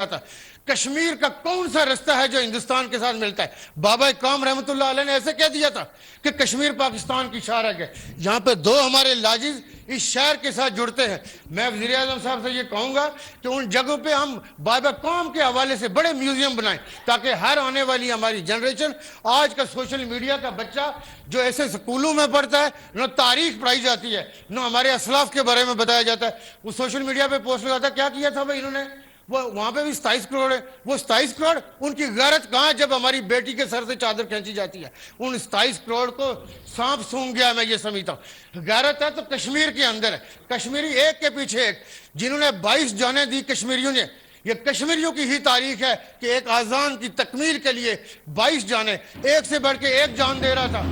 تھا کشمیر کا کون سا رستہ ہے جو ہندوستان کے ساتھ ملتا ہے؟ بابا کام رحمت اللہ علیہ نے ایسے کہہ دیا تھا کہ کشمیر پاکستان کی شارک ہے۔ یہاں پہ دو ہمارے لاجز اس شہر کے ساتھ جڑتے ہیں۔ میں وزیر اعظم صاحب سے یہ کہوں گا کہ ان جگہوں پہ ہم بابا قوم کے حوالے سے بڑے میوزیم بنائیں تاکہ ہر آنے والی ہماری جنریشن، آج کا سوشل میڈیا کا بچہ جو ایسے سکولوں میں پڑھتا ہے، نہ تاریخ پڑھائی جاتی ہے، نہ ہمارے اسلاف کے بارے میں بتایا جاتا ہے، وہ سوشل میڈیا پہ پوسٹ لگاتا ہے کیا کیا تھا بھائی انہوں نے، وہ وہاں پہ بھی 27 کروڑ ہے۔ وہ 27 کروڑ ان کی غیرت کہاں جب ہماری بیٹی کے سر سے چادر کھینچی جاتی ہے؟ ان 27 کروڑ کو سانپ سونگ گیا، میں یہ سمجھتا ہوں۔ غیرت ہے تو کشمیر کے اندر ہے، کشمیری ایک کے پیچھے ایک، جنہوں نے 22 جانیں دی کشمیریوں نے۔ یہ کشمیریوں کی ہی تاریخ ہے کہ ایک آذان کی تکمیل کے لیے 22 جانیں، ایک سے بڑھ کے ایک جان دے رہا تھا،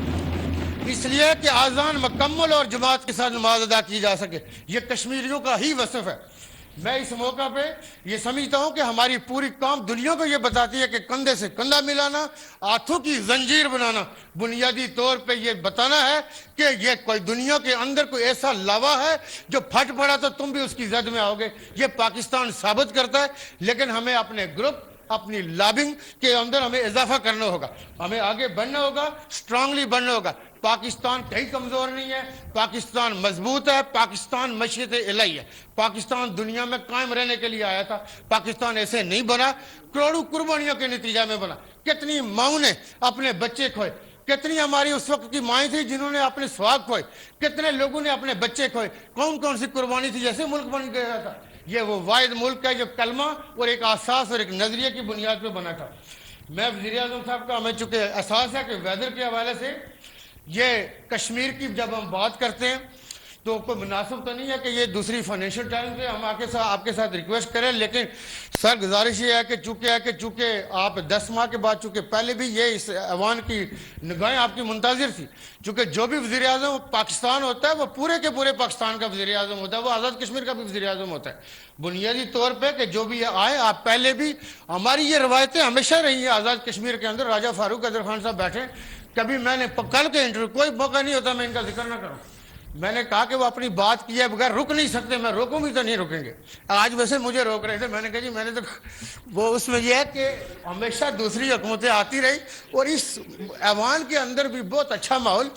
اس لیے کہ آذان مکمل اور جماعت کے ساتھ نماز ادا کی جا سکے۔ یہ کشمیریوں کا ہی وصف ہے۔ میں اس موقع پہ یہ سمجھتا ہوں کہ ہماری پوری قوم دنیا کو یہ بتاتی ہے کہ کندھے سے کندھا ملانا، ہاتھوں کی زنجیر بنانا، بنیادی طور پہ یہ بتانا ہے کہ یہ کوئی دنیا کے اندر کوئی ایسا لاوا ہے جو پھٹ پڑا تو تم بھی اس کی زد میں آؤ گے۔ یہ پاکستان ثابت کرتا ہے، لیکن ہمیں اپنے گروپ، اپنی لابنگ کے اندر ہمیں اضافہ کرنا ہوگا، ہمیں آگے بڑھنا ہوگا، سٹرانگلی بڑھنا ہوگا۔ پاکستان کہیں کمزور نہیں ہے، پاکستان مضبوط ہے، پاکستان مشیت الہی ہے۔ پاکستان دنیا میں قائم رہنے کے لیے آیا تھا، پاکستان ایسے نہیں بنا، کروڑوں قربانیوں کے نتیجہ میں بنا۔ کتنی ماؤں نے اپنے بچے کھوئے، کتنی ہماری اس وقت کی مائیں تھی جنہوں نے اپنے سواگ کھوئے، کتنے لوگوں نے اپنے بچے کھوئے، کون کون سی قربانی تھی، جیسے ملک بن گیا تھا۔ یہ وہ واحد ملک ہے جو کلمہ اور ایک احساس اور ایک نظریے کی بنیاد پہ بنا تھا۔ میں وزیر اعظم صاحب کا ہمیں چونکہ احساس ہے کہ ویدر کے حوالے سے یہ کشمیر کی جب ہم بات کرتے ہیں تو کوئی مناسب تو نہیں ہے کہ یہ دوسری فائنینشیل ٹائمز پہ ہم آپ کے ساتھ ریکویسٹ کریں، لیکن سر گزارش یہ ہے کہ چونکہ آپ 10 ماہ کے بعد، چونکہ پہلے بھی یہ اس ایوان کی نگاہیں آپ کی منتظر تھی، چونکہ جو بھی وزیر اعظم پاکستان ہوتا ہے وہ پورے کے پورے پاکستان کا وزیر اعظم ہوتا ہے، وہ آزاد کشمیر کا بھی وزیر اعظم ہوتا ہے۔ بنیادی طور پہ کہ جو بھی آئے، آپ پہلے بھی، ہماری یہ روایتیں ہمیشہ رہی ہیں آزاد کشمیر کے اندر۔ راجہ فاروق قدر خان صاحب بیٹھے، کبھی میں نے کل کے انٹرویو کوئی موقع نہیں ہوتا میں ان کا ذکر نہ کروں، میں نے کہا کہ وہ اپنی بات کی ہے بغیر رک نہیں سکتے، میں روکوں بھی تو نہیں رکیں گے۔ آج ویسے مجھے روک رہے تھے، میں نے کہا جی میں نے تو وہ اس میں یہ ہے کہ ہمیشہ دوسری حکومتیں آتی رہی اور اس ایوان کے اندر بھی بہت اچھا ماحول،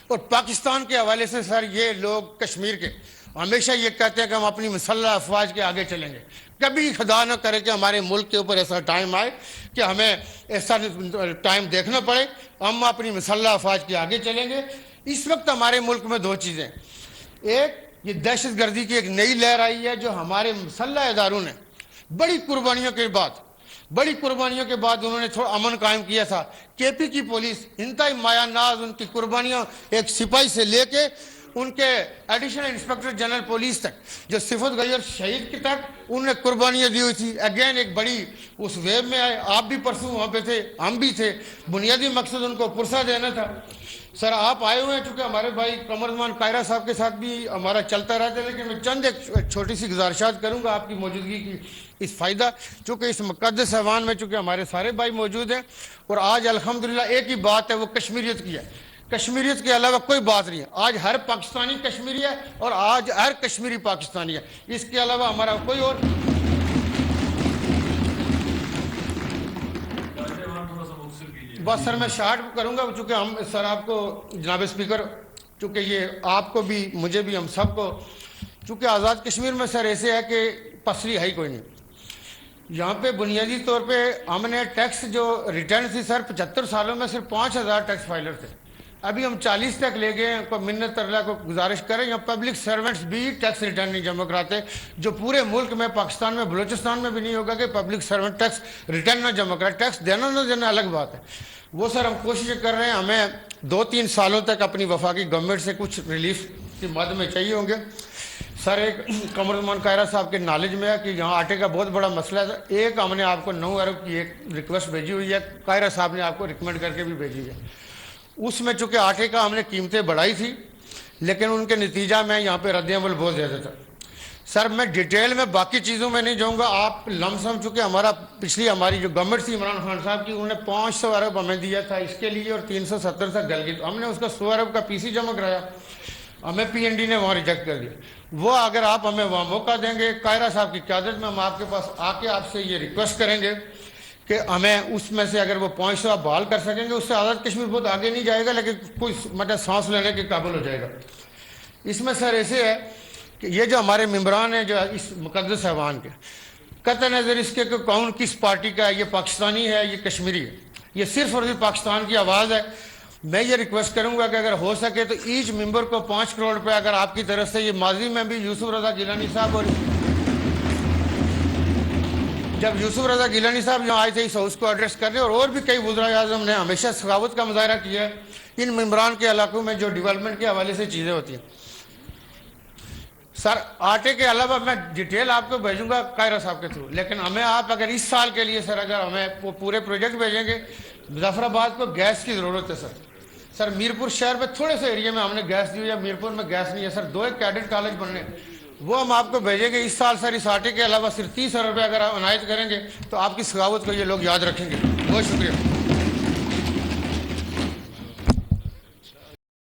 اور پاکستان کے حوالے سے سر یہ لوگ کشمیر کے ہمیشہ یہ کہتے ہیں کہ ہم اپنی مسلح افواج کے آگے چلیں گے۔ کبھی خدا نہ کرے کہ ہمارے ملک کے اوپر ایسا ٹائم آئے کہ ہمیں ایسا ٹائم دیکھنا پڑے، ہم اپنی مسلح افواج کے آگے چلیں گے۔ اس وقت ہمارے ملک میں دو چیزیں، ایک یہ دہشت گردی کی ایک نئی لہر آئی ہے جو ہمارے مسلح اداروں نے بڑی قربانیوں کے بعد انہوں نے تھوڑا امن قائم کیا تھا۔ کے پی کی پولیس انتہائی مایہ ناز، ان کی قربانیاں ایک سپاہی سے لے کے ان کے ایڈیشنل انسپیکٹر جنرل پولیس تک، جو صفت غیر شہید کی تک انہوں نے قربانیاں دی ہوئی تھی۔ اگین ایک بڑی اس ویب میں آئے، آپ بھی پرسوں وہاں پہ تھے، ہم بھی تھے، بنیادی مقصد ان کو پرسہ دینا تھا۔ سر آپ آئے ہوئے ہیں، چونکہ ہمارے بھائی قمرزمان قاہرہ صاحب کے ساتھ بھی ہمارا چلتا رہتا ہے، لیکن میں چند ایک چھوٹی سی گزارشات کروں گا آپ کی موجودگی کی اس فائدہ، چونکہ اس مقدس ایوان میں چونکہ ہمارے سارے بھائی موجود ہیں، اور آج الحمدللہ ایک ہی بات ہے، وہ کشمیریت کی ہے۔ کشمیریت کے علاوہ کوئی بات نہیں ہے، آج ہر پاکستانی کشمیری ہے اور آج ہر کشمیری پاکستانی ہے، اس کے علاوہ ہمارا کوئی اور بس سر میں شارٹ کروں گا، چونکہ ہم سر آپ کو جناب اسپیکر، چونکہ یہ آپ کو بھی مجھے بھی ہم سب کو، چونکہ آزاد کشمیر میں سر ایسے ہے کہ پسری ہے ہی کوئی نہیں۔ یہاں پہ بنیادی طور پہ ہم نے ٹیکس جو ریٹرن تھی سر 75 سالوں میں صرف 5000 ٹیکس فائلر تھے، ابھی ہم 40 تک لے گئے ہیں۔ کوئی منت اللہ کو گزارش کریں، یہاں پبلک سرونٹس بھی ٹیکس ریٹرن نہیں جمع کراتے، جو پورے ملک میں پاکستان میں بلوچستان میں بھی نہیں ہوگا کہ پبلک سرونٹ ٹیکس ریٹرن نہ جمع کرائے۔ ٹیکس دینا نہ دینا الگ بات ہے، وہ سر ہم کوشش کر رہے ہیں۔ ہمیں 2-3 سالوں تک اپنی وفاقی گورنمنٹ سے کچھ ریلیف کی مد میں چاہیے ہوں گے۔ سر ایک قمرزمان قاہرہ صاحب کے نالج میں ہے کہ یہاں آٹے کا بہت بڑا مسئلہ ہے، ایک ہم نے آپ کو 9 ارب کی ایک ریکویسٹ بھیجی ہوئی ہے، قاہرہ صاحب نے آپ کو ریکمینڈ کر کے بھی بھیجی ہے۔ اس میں چونکہ آٹے کا ہم نے قیمتیں بڑھائی تھی، لیکن ان کے نتیجہ میں یہاں پہ رد عمل بہت زیادہ تھا۔ سر میں ڈیٹیل میں باقی چیزوں میں نہیں جاؤں گا، آپ لم سم، چونکہ ہماری جو گورنمنٹ تھی عمران خان صاحب کی، انہوں نے 500 ارب ہمیں دیا تھا اس کے لیے اور 370 تھا گلگت، ہم نے اس کا 100 ارب کا پی سی جمع کرایا۔ ہمیں پی این ڈی نے وہاں ریجیکٹ کر دیا. وہ اگر آپ ہمیں وہاں موقع دیں گے قاہرہ صاحب کی قیادت میں، ہم آپ کے پاس آ کے آپ سے یہ ریکویسٹ کریں گے کہ ہمیں اس میں سے اگر وہ پوائنٹس آپ بحال کر سکیں گے. اس سے آزاد کشمیر بہت آگے نہیں جائے گا لیکن کوئی مطلب سانس لینے کے قابل ہو جائے گا. اس میں سر ایسے ہے کہ یہ جو ہمارے ممبران ہیں جو اس مقدس ایوان کے، قطع نظر اس کے کہ کون کس پارٹی کا ہے، یہ پاکستانی ہے یہ کشمیری ہے، یہ صرف اور صرف پاکستان کی آواز ہے. میں یہ ریکویسٹ کروں گا کہ اگر ہو سکے تو ایچ ممبر کو 5 کروڑ روپے اگر آپ کی طرف سے، یہ ماضی میں بھی یوسف رضا گیلانی صاحب، اور جب یوسف رضا گیلانی صاحب یہاں آئے تھے اس ہاؤس کو ایڈریس کرنے، اور بھی کئی وزراء اعظم نے ہمیشہ سخاوت کا مظاہرہ کیا ہے ان ممبران کے علاقوں میں جو ڈیولپمنٹ کے حوالے سے چیزیں ہوتی ہیں. سر آٹے کے علاوہ میں ڈیٹیل آپ کو بھیجوں گا قاہرہ صاحب کے تھرو، لیکن ہمیں آپ اگر اس سال کے لیے سر اگر ہمیں وہ پورے پروجیکٹ بھیجیں گے. مظفر آباد کو گیس کی ضرورت ہے سر میرپور شہر میں تھوڑے سے ایریے میں ہم نے گیس دی ہوئی ہے، میرپور میں گیس نہیں ہے سر. 2 کیڈٹ کالج بننے، وہ ہم آپ کو بھیجیں گے اس سال سر. اس آٹے کے علاوہ صرف 30,000 روپے اگر آپ عنایت کریں گے تو آپ کی سخاوت کو یہ لوگ یاد رکھیں گے. بہت شکریہ.